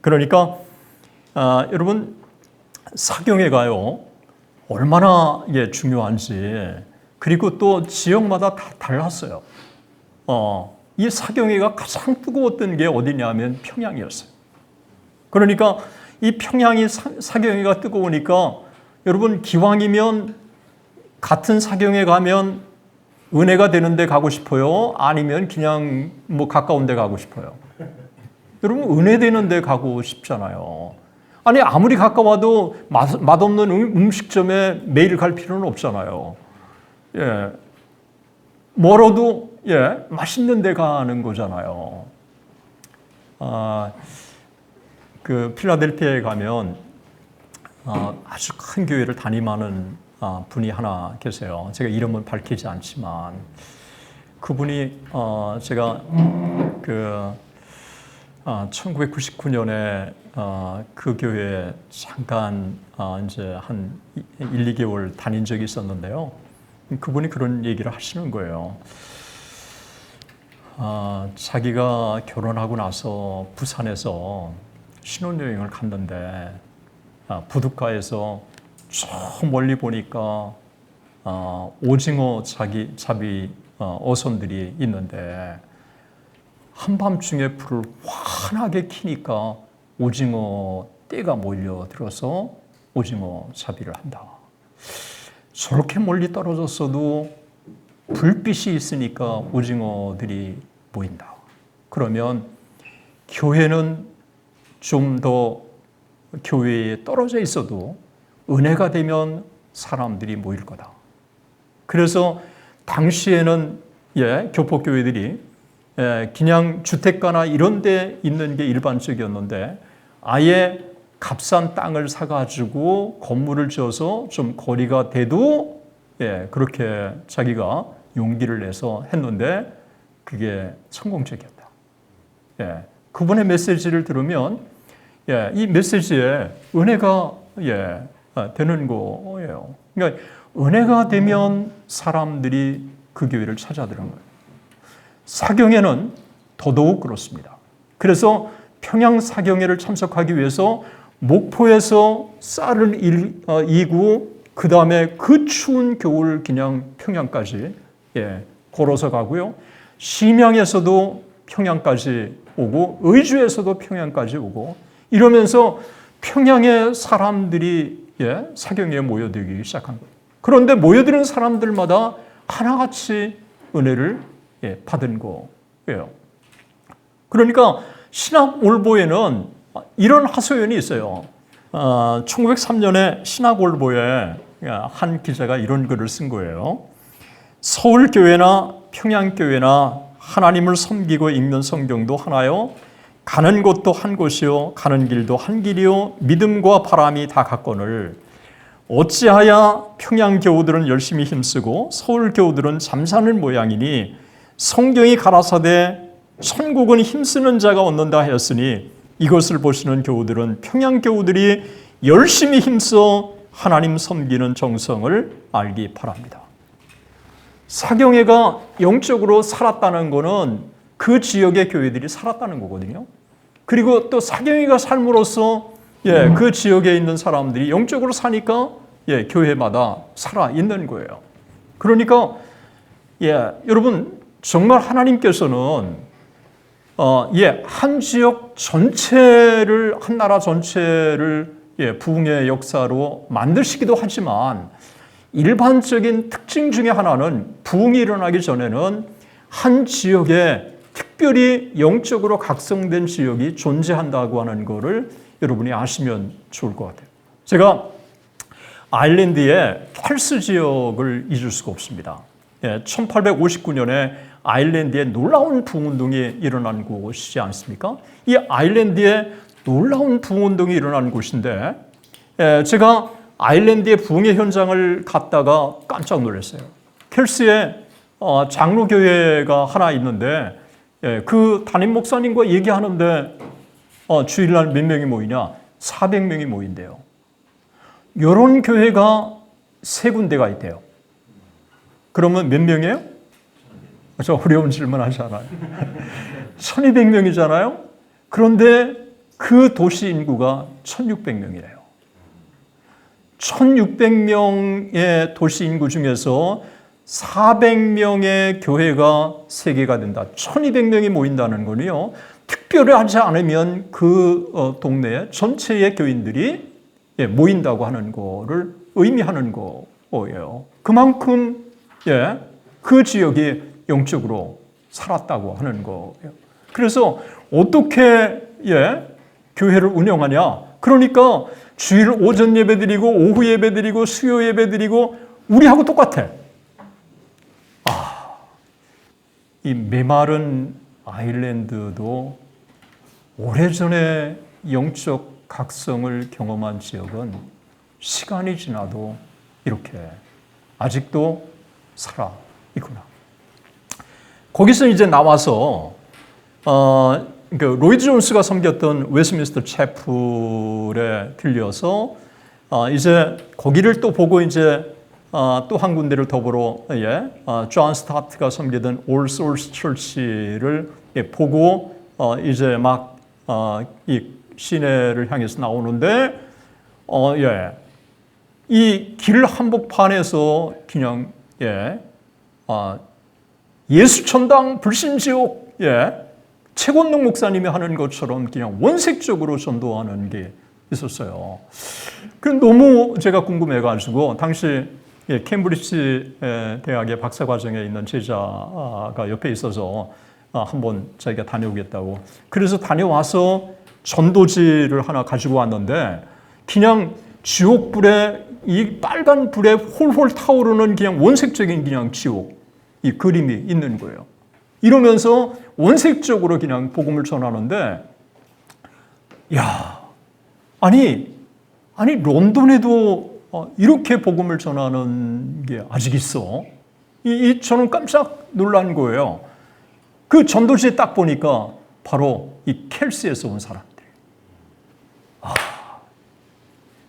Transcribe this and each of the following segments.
그러니까 여러분 사경회가요 얼마나 이게 중요한지, 그리고 또 지역마다 다 달랐어요. 이 사경회가 가장 뜨거웠던 게 어디냐면 평양이었어요. 그러니까 이 평양이 사경회가 뜨거우니까 여러분 기왕이면 같은 사경회 가면 은혜가 되는 데 가고 싶어요? 아니면 그냥 뭐 가까운 데 가고 싶어요? 여러분 은혜 되는 데 가고 싶잖아요. 아니 아무리 가까워도 맛없는 음식점에 매일 갈 필요는 없잖아요. 예, 멀어도 맛있는 데 가는 거잖아요. 그 필라델피아에 가면 아주 큰 교회를 담임하는 분이 하나 계세요. 제가 이름은 밝히지 않지만 그분이 제가 그 1999년에 그 교회에 잠깐 이제 한 1, 2개월 다닌 적이 있었는데요. 그분이 그런 얘기를 하시는 거예요. 자기가 결혼하고 나서 부산에서 신혼여행을 갔는데 부둣가에서 저 멀리 보니까 오징어 잡이 어선들이 있는데 한밤중에 불을 환하게 켜니까 오징어 떼가 몰려들어서 오징어 잡이를 한다. 저렇게 멀리 떨어졌어도 불빛이 있으니까 오징어들이 보인다. 그러면 교회는 좀 더 교회에 떨어져 있어도 은혜가 되면 사람들이 모일 거다. 그래서 당시에는 교포교회들이 그냥 주택가나 이런 데 있는 게 일반적이었는데 아예 값싼 땅을 사가지고 건물을 지어서 좀 거리가 돼도 그렇게 자기가 용기를 내서 했는데 그게 성공적이었다. 그분의 메시지를 들으면 이 메시지에 은혜가 되는 거예요. 그러니까 은혜가 되면 사람들이 그 교회를 찾아들은 거예요. 사경회는 더더욱 그렇습니다. 그래서 평양 사경회를 참석하기 위해서 목포에서 쌀을 이고 그 다음에 그 추운 겨울 그냥 평양까지 걸어서 가고요. 심양에서도 평양까지 오고 의주에서도 평양까지 오고 이러면서 평양의 사람들이 사경회에 모여들기 시작한 거예요. 그런데 모여드는 사람들마다 하나같이 은혜를 받은 거예요. 그러니까 신학올보에는 이런 하소연이 있어요. 1903년에 신학올보에 한 기자가 이런 글을 쓴 거예요. 서울교회나 평양교회나 하나님을 섬기고 읽는 성경도 하나요. 가는 곳도 한 곳이요. 가는 길도 한 길이요. 믿음과 바람이 다 같거늘 어찌하여 평양 교우들은 열심히 힘쓰고 서울 교우들은 잠자는 모양이니 성경이 가라사대 천국은 힘쓰는 자가 얻는다 하였으니 이것을 보시는 교우들은 평양 교우들이 열심히 힘써 하나님 섬기는 정성을 알기 바랍니다. 사경회가 영적으로 살았다는 것은 그 지역의 교회들이 살았다는 거거든요. 그리고 또 사경회가 삶으로써 그 지역에 있는 사람들이 영적으로 사니까 교회마다 살아 있는 거예요. 그러니까 여러분 정말 하나님께서는 한 지역 전체를 한 나라 전체를 부흥의 역사로 만드시기도 하지만 일반적인 특징 중에 하나는 부흥이 일어나기 전에는 한 지역에 특별히 영적으로 각성된 지역이 존재한다고 하는 것을 여러분이 아시면 좋을 것 같아요. 제가 아일랜드의 켈스 지역을 잊을 수가 없습니다. 1859년에 아일랜드에 놀라운 부흥운동이 일어난 곳이지 않습니까? 이 아일랜드에 놀라운 부흥운동이 일어난 곳인데 제가 아일랜드의 부흥의 현장을 갔다가 깜짝 놀랐어요. 켈스에 장로교회가 하나 있는데 그 담임 목사님과 얘기하는데 주일날 몇 명이 모이냐? 400명이 모인대요. 이런 교회가 3군데가 있대요. 그러면 몇 명이에요? 저 어려운 질문 하잖아요. 1200명이잖아요. 그런데 그 도시 인구가 1600명이래요. 1600명의 도시 인구 중에서 400명의 교회가 3개가 된다. 1200명이 모인다는 거는요. 특별히 하지 않으면 그 동네에 전체의 교인들이 모인다고 하는 거를 의미하는 거예요. 그만큼 그 지역이 영적으로 살았다고 하는 거예요. 그래서 어떻게 교회를 운영하냐? 그러니까 주일 오전 예배 드리고 오후 예배 드리고 수요 예배 드리고 우리하고 똑같아. 이 메마른 아일랜드도 오래전에 영적 각성을 경험한 지역은 시간이 지나도 이렇게 아직도 살아 있구나. 거기서 이제 나와서 로이드 존스가 섬겼던 웨스트민스터 채플에 들려서 이제 거기를 또 보고 이제 또 한 군데를 더불어 존 스타트가 섬기던 올 소울스 처치를 보고 이제 막 이 시내를 향해서 나오는데 이 길 한복판에서 그냥 예수천당 불신지옥 최권능 목사님이 하는 것처럼 그냥 원색적으로 전도하는 게 있었어요. 그 너무 제가 궁금해가지고 당시 캠브리지 대학의 박사과정에 있는 제자가 옆에 있어서 한번 자기가 다녀오겠다고. 그래서 다녀와서 전도지를 하나 가지고 왔는데 그냥 지옥불에 이 빨간 불에 홀홀 타오르는 그냥 원색적인 그냥 지옥 이 그림이 있는 거예요. 이러면서 원색적으로 그냥 복음을 전하는데 아니 런던에도 이렇게 복음을 전하는 게 아직 있어. 저는 깜짝 놀란 거예요. 그 전도지에 딱 보니까 바로 이 켈스에서 온 사람들.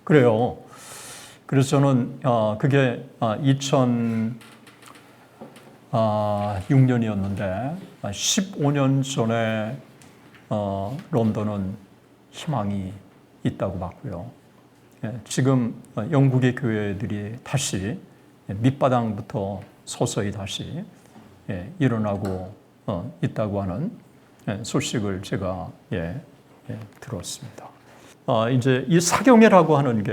그래요. 그래서 저는 그게 2006년이었는데 15년 전에 런던은 희망이 있다고 봤고요. 지금 영국의 교회들이 다시 밑바닥부터 서서히 다시 일어나고 있다고 하는 소식을 제가 들었습니다. 이제 이 사경회라고 하는 게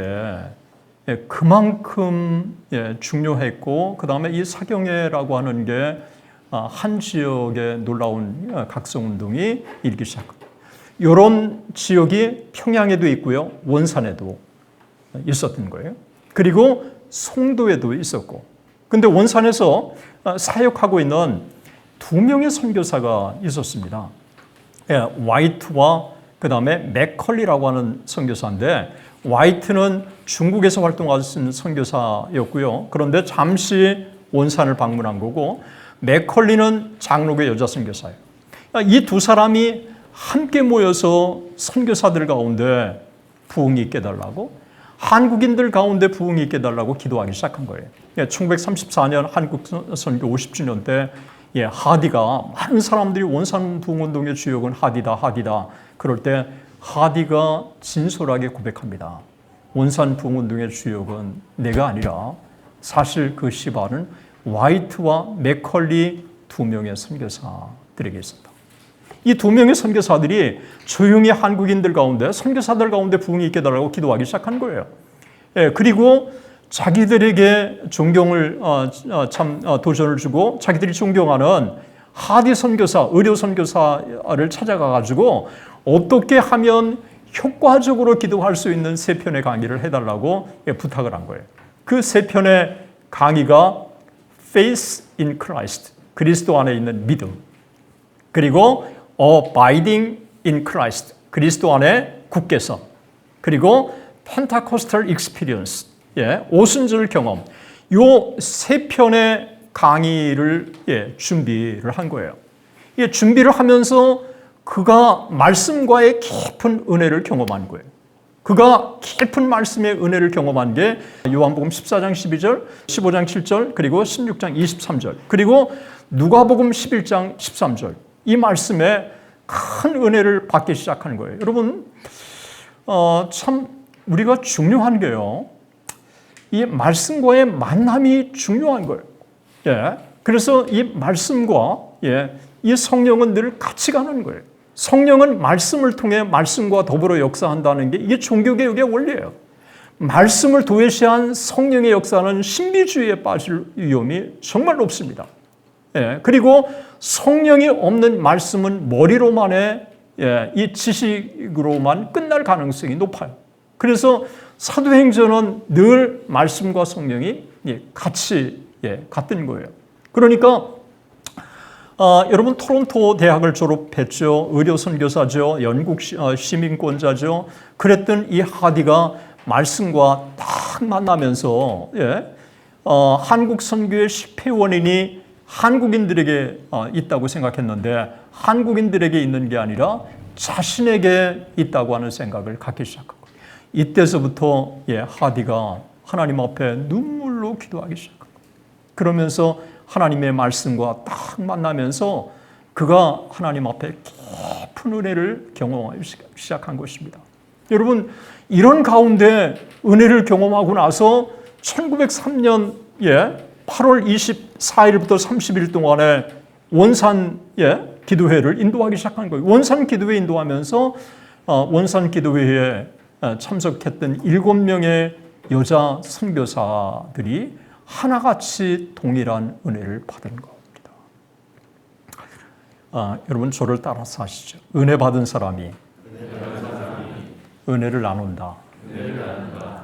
그만큼 중요했고, 그 다음에 이 사경회라고 하는 게 한 지역의 놀라운 각성운동이 일기 시작합니다. 이런 지역이 평양에도 있고요, 원산에도 있었던 거예요. 그리고 송도에도 있었고, 근데 원산에서 사역하고 있는 2명의 선교사가 있었습니다. 화이트와 그 다음에 맥컬리라고 하는 선교사인데, 화이트는 중국에서 활동하는 선교사였고요. 그런데 잠시 원산을 방문한 거고, 맥컬리는 장로교 여자 선교사예요. 이 두 사람이 함께 모여서 선교사들 가운데 부흥이 있게 해달라고, 한국인들 가운데 부흥이 있게 해달라고 기도하기 시작한 거예요. 1934년 한국 선교 50주년 때 하디가, 많은 사람들이 원산 부흥운동의 주역은 하디다. 그럴 때 하디가 진솔하게 고백합니다. 원산 부흥운동의 주역은 내가 아니라 사실 그 시발은 화이트와 맥컬리 2명의 선교사들에게 있었다. 이 2명의 선교사들이 조용히 한국인들 가운데, 선교사들 가운데 부흥이 있게 해달라고 기도하기 시작한 거예요. 그리고 자기들에게 존경을 도전을 주고 자기들이 존경하는 하디 선교사, 의료 선교사를 찾아가가지고 어떻게 하면 효과적으로 기도할 수 있는 3편의 강의를 해달라고 부탁을 한 거예요. 그 3편의 강의가 Faith in Christ, 그리스도 안에 있는 믿음, 그리고 Abiding in Christ, 그리스도 안에 굳게서, 그리고 Pentecostal Experience, 오순절 경험, 요 3편의 강의를 준비를 한 거예요. 준비를 하면서 그가 말씀과의 깊은 은혜를 경험한 거예요. 그가 깊은 말씀의 은혜를 경험한 게 요한복음 14장 12절, 15장 7절, 그리고 16장 23절, 그리고 누가복음 11장 13절. 이 말씀에 큰 은혜를 받기 시작하는 거예요. 여러분, 참 우리가 중요한 게요, 이 말씀과의 만남이 중요한 거예요. 예, 그래서 이 말씀과 이 성령은 늘 같이 가는 거예요. 성령은 말씀을 통해 말씀과 더불어 역사한다는 게 이게 종교개혁의 원리예요. 말씀을 도외시한 성령의 역사는 신비주의에 빠질 위험이 정말 높습니다. 예, 그리고 성령이 없는 말씀은 머리로만의 이 지식으로만 끝날 가능성이 높아요. 그래서 사도행전은 늘 말씀과 성령이 같이 같은 거예요. 그러니까 여러분 토론토 대학을 졸업했죠. 의료 선교사죠. 영국 시민권자죠. 그랬던 이 하디가 말씀과 딱 만나면서 한국 선교의 실패 원인이 한국인들에게 있다고 생각했는데 한국인들에게 있는 게 아니라 자신에게 있다고 하는 생각을 갖기 시작한 거예요. 이때서부터 하디가 하나님 앞에 눈물로 기도하기 시작한 거예요. 그러면서 하나님의 말씀과 딱 만나면서 그가 하나님 앞에 깊은 은혜를 경험하기 시작한 것입니다. 여러분, 이런 가운데 은혜를 경험하고 나서 1903년 8월 24일부터 30일 동안에 원산 기도회를 인도하기 시작한 거예요. 원산 기도회 인도하면서 원산 기도회에 참석했던 7명의 여자 선교사들이 하나같이 동일한 은혜를 받은 겁니다. 여러분 저를 따라서 하시죠. 은혜 받은 사람이 은혜를 나눈다.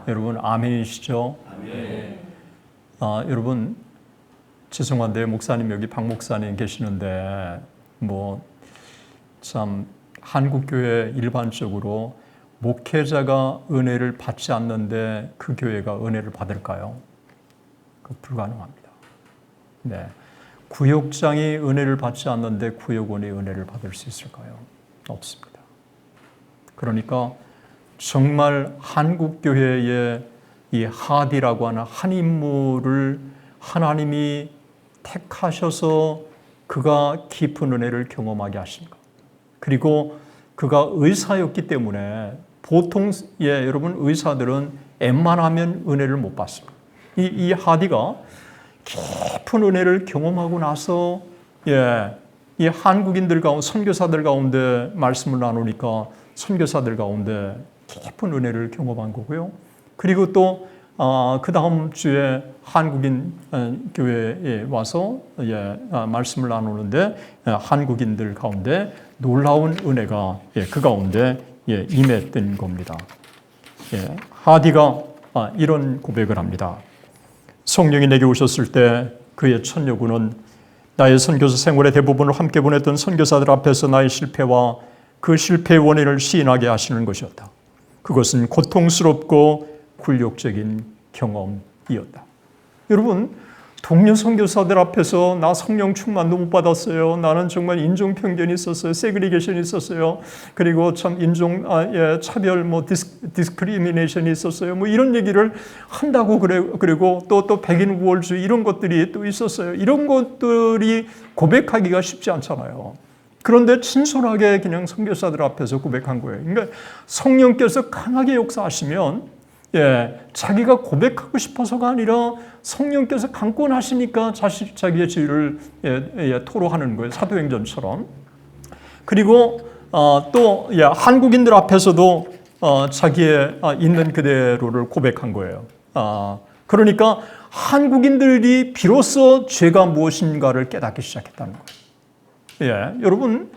여러분 아멘이시죠? 아멘. 여러분 죄송한데 목사님 여기 박 목사님 계시는데 참 한국 교회 일반적으로 목회자가 은혜를 받지 않는데 그 교회가 은혜를 받을까요? 불가능합니다. 네. 구역장이 은혜를 받지 않는데 구역원이 은혜를 받을 수 있을까요? 없습니다. 그러니까 정말 한국 교회의 이 하디라고 하는 한 인물을 하나님이 택하셔서 그가 깊은 은혜를 경험하게 하신 것. 그리고 그가 의사였기 때문에 보통 여러분 의사들은 웬만하면 은혜를 못 받습니다. 이 하디가 깊은 은혜를 경험하고 나서 이 한국인들 가운데 선교사들 가운데 말씀을 나누니까 선교사들 가운데 깊은 은혜를 경험한 거고요. 그리고 또 그 다음 주에 한국인 교회에 와서 말씀을 나누는데 한국인들 가운데 놀라운 은혜가 그 가운데 임했던 겁니다. 하디가 이런 고백을 합니다. 성령이 내게 오셨을 때 그의 첫 요구는 나의 선교사 생활의 대부분을 함께 보냈던 선교사들 앞에서 나의 실패와 그 실패의 원인을 시인하게 하시는 것이었다. 그것은 고통스럽고 굴욕적인 경험이었다. 여러분, 동료 선교사들 앞에서 나 성령 충만도 못 받았어요. 나는 정말 인종 편견이 있었어요. 세그리게이션이 있었어요. 그리고 참 인종 차별 디스크리미네이션이 있었어요. 이런 얘기를 한다고 그리고 또 백인 우월주의 이런 것들이 또 있었어요. 이런 것들이 고백하기가 쉽지 않잖아요. 그런데 친솔하게 그냥 선교사들 앞에서 고백한 거예요. 그러니까 성령께서 강하게 역사하시면 자기가 고백하고 싶어서가 아니라 성령께서 강권하시니까 자기의 지위를 토로하는 거예요. 사도행전처럼. 그리고 또 한국인들 앞에서도 자기의 있는 그대로를 고백한 거예요. 그러니까 한국인들이 비로소 죄가 무엇인가를 깨닫기 시작했다는 거예요. 여러분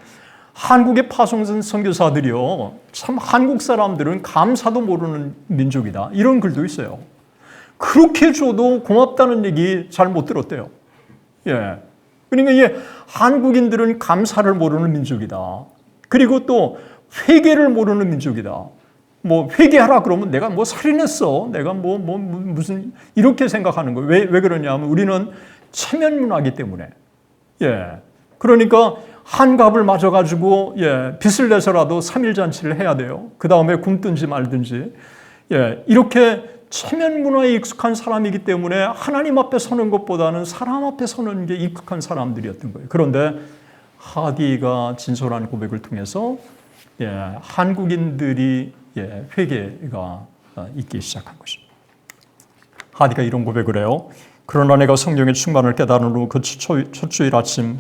한국의 파송선 선교사들이요, 참 한국 사람들은 감사도 모르는 민족이다. 이런 글도 있어요. 그렇게 줘도 고맙다는 얘기 잘 못 들었대요. 그러니까 한국인들은 감사를 모르는 민족이다. 그리고 또 회개를 모르는 민족이다. 회개하라 그러면 내가 살인했어. 내가 무슨 이렇게 생각하는 거예요. 왜 그러냐면 우리는 체면 문화이기 때문에. 그러니까 한갑을 맞아가지고 빚을 내서라도 3일 잔치를 해야 돼요. 그 다음에 굶든지 말든지. 이렇게 체면 문화에 익숙한 사람이기 때문에 하나님 앞에 서는 것보다는 사람 앞에 서는 게 익숙한 사람들이었던 거예요. 그런데 하디가 진솔한 고백을 통해서 한국인들이 회개가 있기 시작한 것입니다. 하디가 이런 고백을 해요. 그러나 내가 성령의 충만을 깨달은 후 그 첫 주일 아침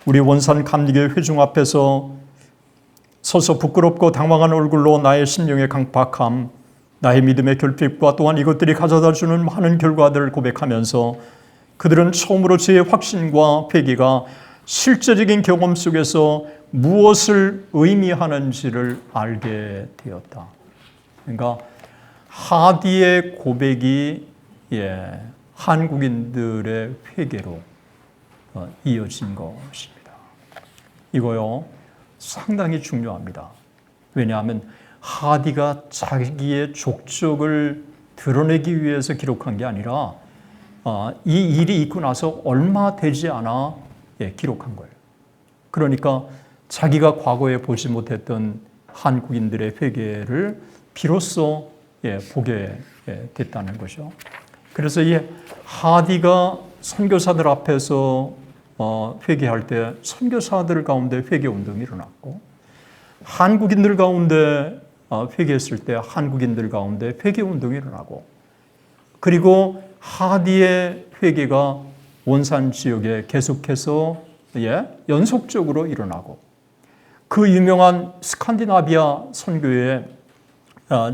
우리 원산 감리교회 회중 앞에서 서서 부끄럽고 당황한 얼굴로 나의 심령의 강팍함, 나의 믿음의 결핍과 또한 이것들이 가져다주는 많은 결과들을 고백하면서 그들은 처음으로 제 확신과 회개가 실제적인 경험 속에서 무엇을 의미하는지를 알게 되었다. 그러니까 하디의 고백이 한국인들의 회개로 이어진 것입니다. 이거요 상당히 중요합니다. 왜냐하면 하디가 자기의 족적을 드러내기 위해서 기록한 게 아니라 이 일이 있고 나서 얼마 되지 않아 기록한 거예요. 그러니까 자기가 과거에 보지 못했던 한국인들의 회개를 비로소 보게 됐다는 거죠. 그래서 이 하디가 선교사들 앞에서 회개할 때 선교사들 가운데 회개운동이 일어났고 한국인들 가운데 회개했을 때 한국인들 가운데 회개운동이 일어나고 그리고 하디의 회개가 원산 지역에 계속해서 연속적으로 일어나고 그 유명한 스칸디나비아 선교의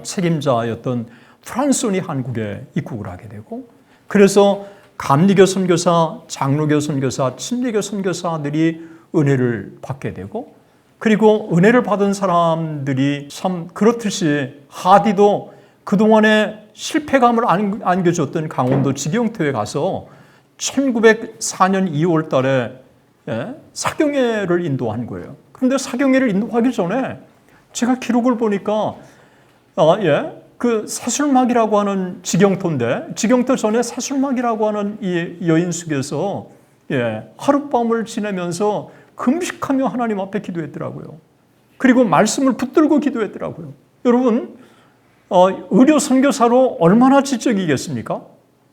책임자였던 프란손이 한국에 입국을 하게 되고 그래서 감리교 선교사, 장로교 선교사, 침례교 선교사들이 은혜를 받게 되고 그리고 은혜를 받은 사람들이 참 그렇듯이 하디도 그동안에 실패감을 안겨줬던 강원도 지경토에 가서 1904년 2월 달에 사경회를 인도한 거예요. 그런데 사경회를 인도하기 전에 제가 기록을 보니까 그 사술막이라고 하는 지경토인데 지경토 전에 사술막이라고 하는 이 여인숙에서 하룻밤을 지내면서 금식하며 하나님 앞에 기도했더라고요. 그리고 말씀을 붙들고 기도했더라고요. 여러분 의료 선교사로 얼마나 지적이겠습니까?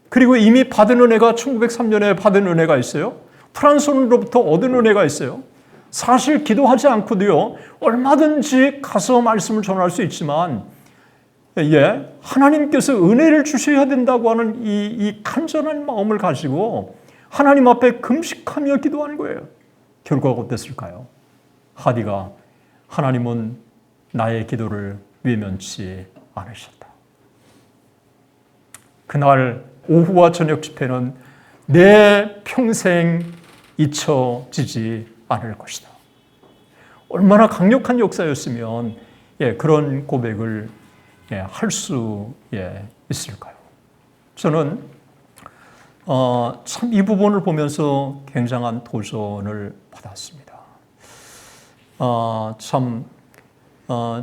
그리고 이미 받은 은혜가 1903년에 받은 은혜가 있어요. 프란손으로부터 얻은 은혜가 있어요. 사실 기도하지 않고도요 얼마든지 가서 말씀을 전할 수 있지만 하나님께서 은혜를 주셔야 된다고 하는 이 간절한 마음을 가지고 하나님 앞에 금식하며 기도한 거예요. 결과가 어땠을까요? 하디가 하나님은 나의 기도를 외면치 않으셨다. 그날 오후와 저녁 집회는 내 평생 잊혀지지 않을 것이다. 얼마나 강력한 역사였으면 그런 고백을 할 수 있을까요? 저는 참 이 부분을 보면서 굉장한 도전을 받았습니다.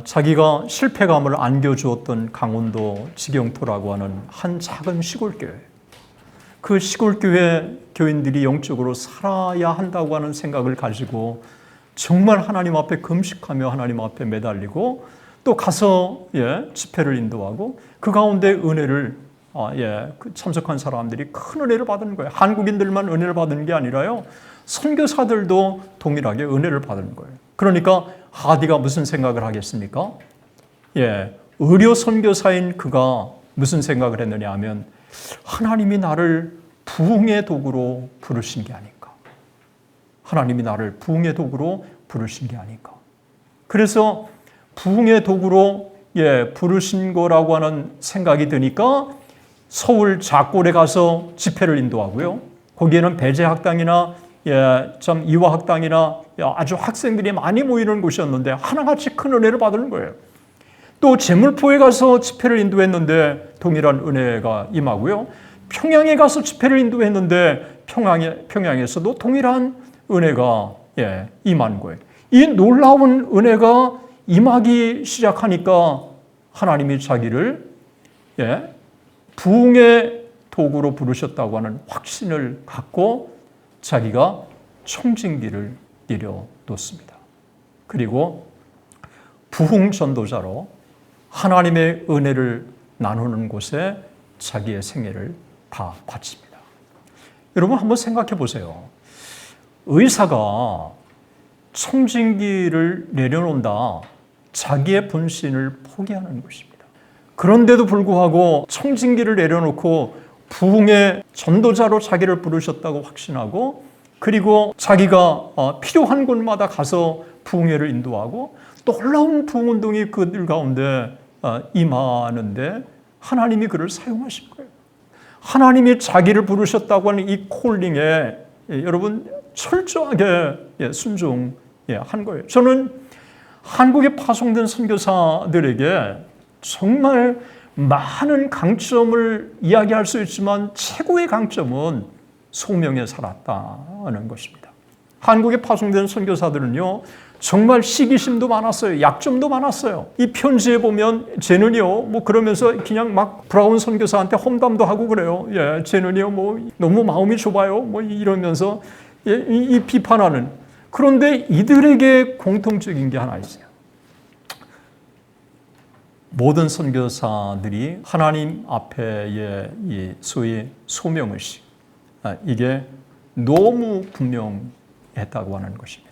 자기가 실패감을 안겨주었던 강원도 지경토라고 하는 한 작은 시골교회, 그 시골교회 교인들이 영적으로 살아야 한다고 하는 생각을 가지고 정말 하나님 앞에 금식하며 하나님 앞에 매달리고 또 가서 집회를 인도하고 그 가운데 은혜를 참석한 사람들이 큰 은혜를 받은 거예요. 한국인들만 은혜를 받은 게 아니라요. 선교사들도 동일하게 은혜를 받은 거예요. 그러니까 하디가 무슨 생각을 하겠습니까? 의료 선교사인 그가 무슨 생각을 했느냐 하면 하나님이 나를 부흥의 도구로 부르신 게 아닌가. 하나님이 나를 부흥의 도구로 부르신 게 아닌가. 그래서 부흥의 도구로 부르신 거라고 하는 생각이 드니까 서울 작골에 가서 집회를 인도하고요. 거기에는 배제학당이나 이화학당이나 아주 학생들이 많이 모이는 곳이었는데 하나같이 큰 은혜를 받는 거예요. 또 제물포에 가서 집회를 인도했는데 동일한 은혜가 임하고요. 평양에 가서 집회를 인도했는데 평양에서도 동일한 은혜가 임한 거예요. 이 놀라운 은혜가 임하기 시작하니까 하나님이 자기를 부흥의 도구로 부르셨다고 하는 확신을 갖고 자기가 청진기를 내려놓습니다. 그리고 부흥 전도자로 하나님의 은혜를 나누는 곳에 자기의 생애를 다 바칩니다. 여러분 한번 생각해 보세요. 의사가 청진기를 내려놓는다. 자기의 본신을 포기하는 것입니다. 그런데도 불구하고 청진기를 내려놓고 부흥의 전도자로 자기를 부르셨다고 확신하고, 그리고 자기가 필요한 곳마다 가서 부흥회를 인도하고 놀라운 부흥운동이 그들 가운데 임하는데 하나님이 그를 사용하신 거예요. 하나님이 자기를 부르셨다고 하는 이 콜링에 여러분 철저하게 순종한 거예요. 저는 한국에 파송된 선교사들에게 정말 많은 강점을 이야기할 수 있지만 최고의 강점은 소명에 살았다는 것입니다. 한국에 파송된 선교사들은요, 정말 시기심도 많았어요. 약점도 많았어요. 이 편지에 보면 쟤는요, 뭐 그러면서 그냥 막 브라운 선교사한테 험담도 하고 그래요. 예, 쟤는요, 뭐 너무 마음이 좁아요. 뭐 이러면서 이 비판하는. 그런데 이들에게 공통적인 게 하나 있어요. 모든 선교사들이 하나님 앞에의 이 소위 소명의식, 이게 너무 분명했다고 하는 것입니다.